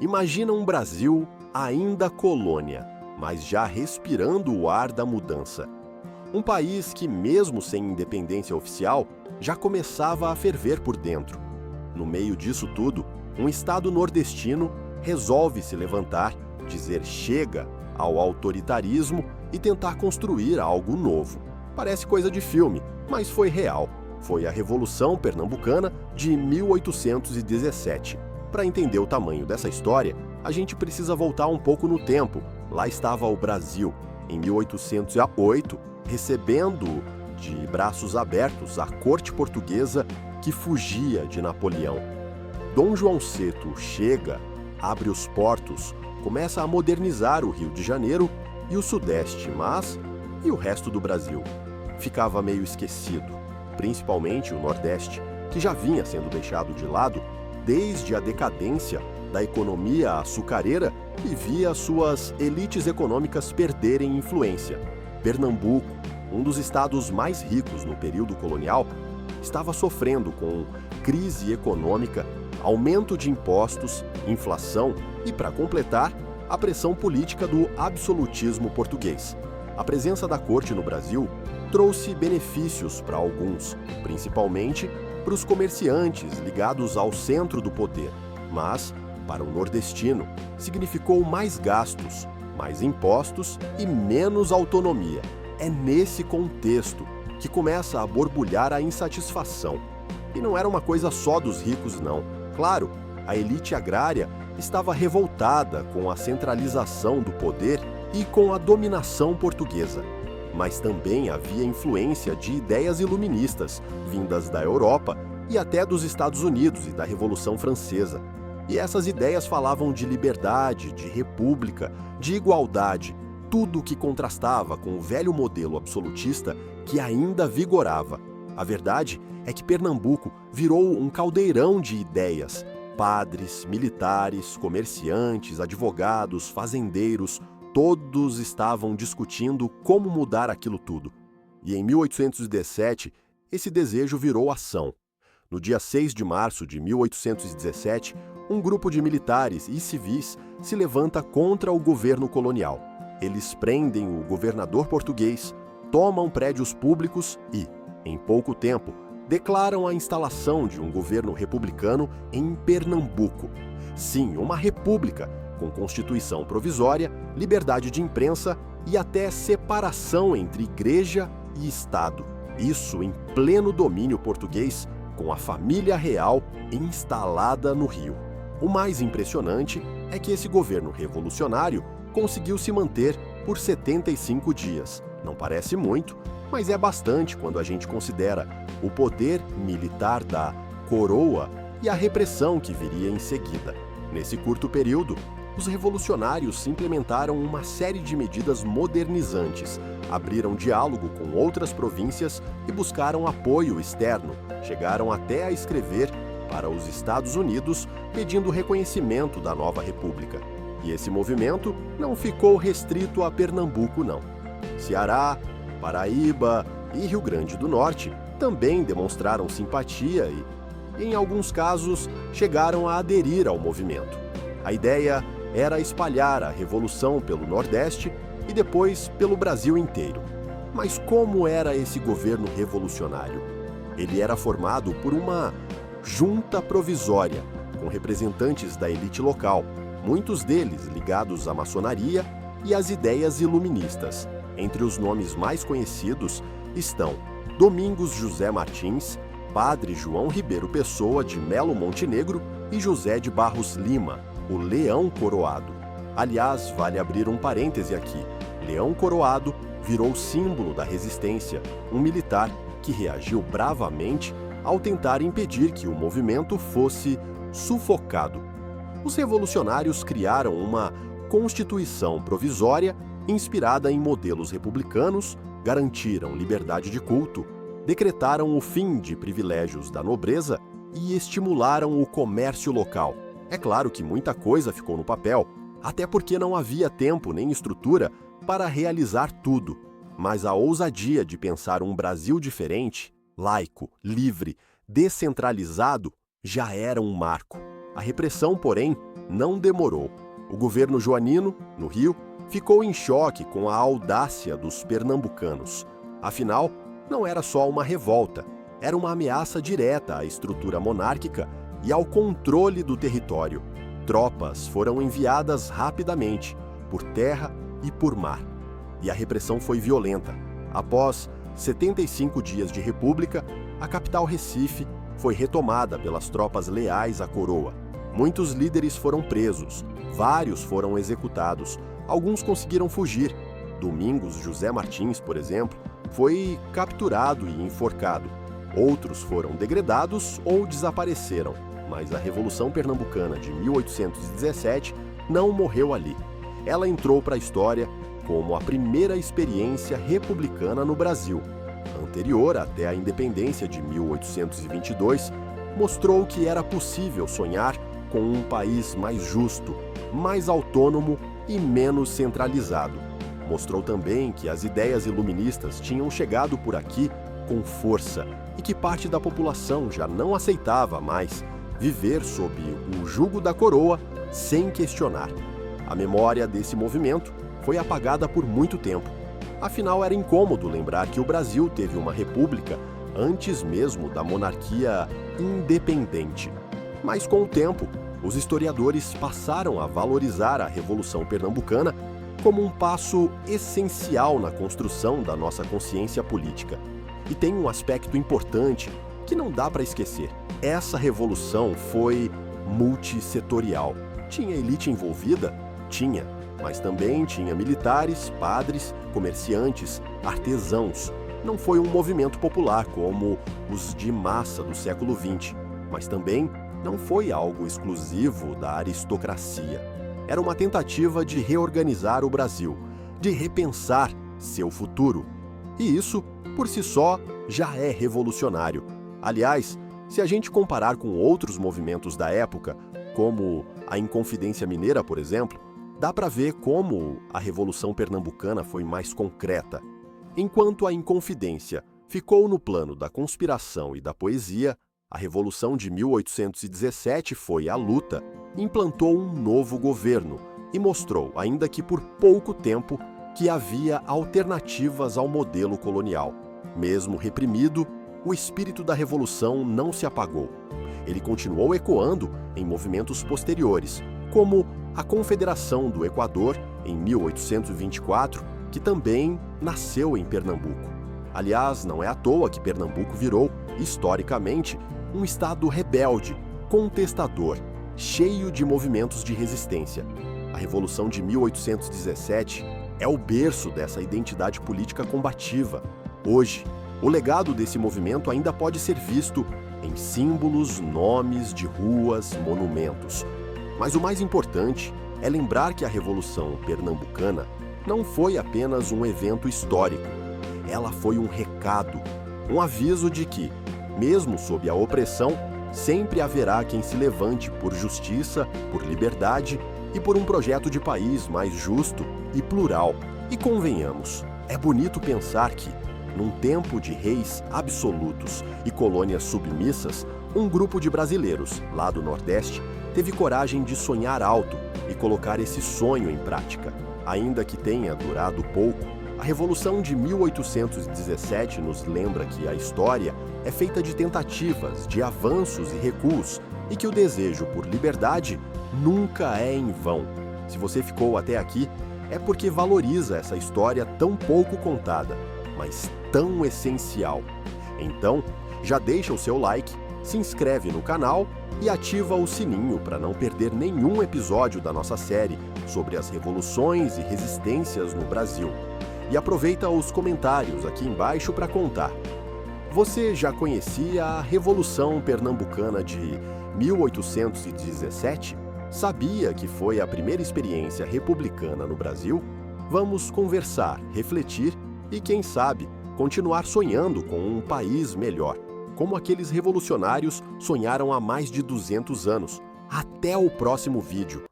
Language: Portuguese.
Imagina um Brasil ainda colônia, mas já respirando o ar da mudança. Um país que, mesmo sem independência oficial, já começava a ferver por dentro. No meio disso tudo, um estado nordestino resolve se levantar, dizer chega ao autoritarismo e tentar construir algo novo. Parece coisa de filme, mas foi real. Foi a Revolução Pernambucana de 1817. Para entender o tamanho dessa história, a gente precisa voltar um pouco no tempo. Lá estava o Brasil, em 1808, recebendo de braços abertos a corte portuguesa que fugia de Napoleão. Dom João Seto chega, abre os portos, começa a modernizar o Rio de Janeiro e o Sudeste, mas e o resto do Brasil? Ficava meio esquecido, principalmente o Nordeste, que já vinha sendo deixado de lado desde a decadência da economia açucareira e via suas elites econômicas perderem influência. Pernambuco, um dos estados mais ricos no período colonial, estava sofrendo com crise econômica, aumento de impostos, inflação e, para completar, a pressão política do absolutismo português. A presença da corte no Brasil trouxe benefícios para alguns, principalmente para os comerciantes ligados ao centro do poder, mas, para o nordestino, significou mais gastos, mais impostos e menos autonomia. É nesse contexto que começa a borbulhar a insatisfação. E não era uma coisa só dos ricos, não. Claro, a elite agrária estava revoltada com a centralização do poder e com a dominação portuguesa. Mas também havia influência de ideias iluministas, vindas da Europa e até dos Estados Unidos e da Revolução Francesa. E essas ideias falavam de liberdade, de república, de igualdade, tudo o que contrastava com o velho modelo absolutista que ainda vigorava. A verdade é que Pernambuco virou um caldeirão de ideias. Padres, militares, comerciantes, advogados, fazendeiros, todos estavam discutindo como mudar aquilo tudo. E em 1817, esse desejo virou ação. No dia 6 de março de 1817, um grupo de militares e civis se levanta contra o governo colonial. Eles prendem o governador português, tomam prédios públicos e, em pouco tempo, declaram a instalação de um governo republicano em Pernambuco. Sim, uma república, com constituição provisória, liberdade de imprensa e até separação entre igreja e Estado. Isso em pleno domínio português, com a família real instalada no Rio. O mais impressionante é que esse governo revolucionário conseguiu se manter por 75 dias. Não parece muito, mas é bastante quando a gente considera o poder militar da coroa e a repressão que viria em seguida. Nesse curto período, os revolucionários implementaram uma série de medidas modernizantes, abriram diálogo com outras províncias e buscaram apoio externo. Chegaram até a escrever para os Estados Unidos pedindo reconhecimento da nova república. E esse movimento não ficou restrito a Pernambuco, não. Ceará, Paraíba e Rio Grande do Norte também demonstraram simpatia e, em alguns casos, chegaram a aderir ao movimento. A ideia era espalhar a revolução pelo Nordeste e depois pelo Brasil inteiro. Mas como era esse governo revolucionário? Ele era formado por uma junta provisória, com representantes da elite local, muitos deles ligados à maçonaria e às ideias iluministas. Entre os nomes mais conhecidos estão Domingos José Martins, Padre João Ribeiro Pessoa de Melo Montenegro e José de Barros Lima, o Leão Coroado. Aliás, vale abrir um parêntese aqui. Leão Coroado virou símbolo da resistência, um militar que reagiu bravamente ao tentar impedir que o movimento fosse sufocado. Os revolucionários criaram uma Constituição provisória inspirada em modelos republicanos, garantiram liberdade de culto, decretaram o fim de privilégios da nobreza e estimularam o comércio local. É claro que muita coisa ficou no papel, até porque não havia tempo nem estrutura para realizar tudo. Mas a ousadia de pensar um Brasil diferente, laico, livre, descentralizado, já era um marco. A repressão, porém, não demorou. O governo joanino, no Rio, ficou em choque com a audácia dos pernambucanos. Afinal, não era só uma revolta, era uma ameaça direta à estrutura monárquica e ao controle do território. Tropas foram enviadas rapidamente, por terra e por mar. E a repressão foi violenta. Após 75 dias de república, a capital Recife foi retomada pelas tropas leais à coroa. Muitos líderes foram presos, vários foram executados, alguns conseguiram fugir. Domingos José Martins, por exemplo, foi capturado e enforcado. Outros foram degredados ou desapareceram, mas a Revolução Pernambucana de 1817 não morreu ali. Ela entrou para a história como a primeira experiência republicana no Brasil. Anterior até a independência de 1822, mostrou que era possível sonhar com um país mais justo, mais autônomo e menos centralizado. Mostrou também que as ideias iluministas tinham chegado por aqui com força e que parte da população já não aceitava mais viver sob o jugo da coroa sem questionar. A memória desse movimento foi apagada por muito tempo. Afinal, era incômodo lembrar que o Brasil teve uma república antes mesmo da monarquia independente. Mas com o tempo, os historiadores passaram a valorizar a Revolução Pernambucana como um passo essencial na construção da nossa consciência política. E tem um aspecto importante que não dá para esquecer. Essa revolução foi multissetorial. Tinha elite envolvida? Tinha. Mas também tinha militares, padres, comerciantes, artesãos. Não foi um movimento popular como os de massa do século XX, mas também não foi algo exclusivo da aristocracia. Era uma tentativa de reorganizar o Brasil, de repensar seu futuro. E isso, por si só, já é revolucionário. Aliás, se a gente comparar com outros movimentos da época, como a Inconfidência Mineira, por exemplo, dá para ver como a Revolução Pernambucana foi mais concreta. Enquanto a Inconfidência ficou no plano da conspiração e da poesia, a Revolução de 1817 foi a luta, implantou um novo governo e mostrou, ainda que por pouco tempo, que havia alternativas ao modelo colonial. Mesmo reprimido, o espírito da Revolução não se apagou. Ele continuou ecoando em movimentos posteriores, como a Confederação do Equador, em 1824, que também nasceu em Pernambuco. Aliás, não é à toa que Pernambuco virou, historicamente, um estado rebelde, contestador, cheio de movimentos de resistência. A Revolução de 1817 é o berço dessa identidade política combativa. Hoje, o legado desse movimento ainda pode ser visto em símbolos, nomes de ruas, monumentos. Mas o mais importante é lembrar que a Revolução Pernambucana não foi apenas um evento histórico. Ela foi um recado, um aviso de que, mesmo sob a opressão, sempre haverá quem se levante por justiça, por liberdade e por um projeto de país mais justo e plural. E convenhamos, é bonito pensar que, num tempo de reis absolutos e colônias submissas, um grupo de brasileiros, lá do Nordeste, teve coragem de sonhar alto e colocar esse sonho em prática. Ainda que tenha durado pouco, a Revolução de 1817 nos lembra que a história é feita de tentativas, de avanços e recuos, e que o desejo por liberdade nunca é em vão. Se você ficou até aqui, é porque valoriza essa história tão pouco contada, mas tão essencial. Então, já deixa o seu like, se inscreve no canal e ativa o sininho para não perder nenhum episódio da nossa série sobre as revoluções e resistências no Brasil. E aproveita os comentários aqui embaixo para contar. Você já conhecia a Revolução Pernambucana de 1817? Sabia que foi a primeira experiência republicana no Brasil? Vamos conversar, refletir e, quem sabe, continuar sonhando com um país melhor, como aqueles revolucionários sonharam há mais de 200 anos. Até o próximo vídeo!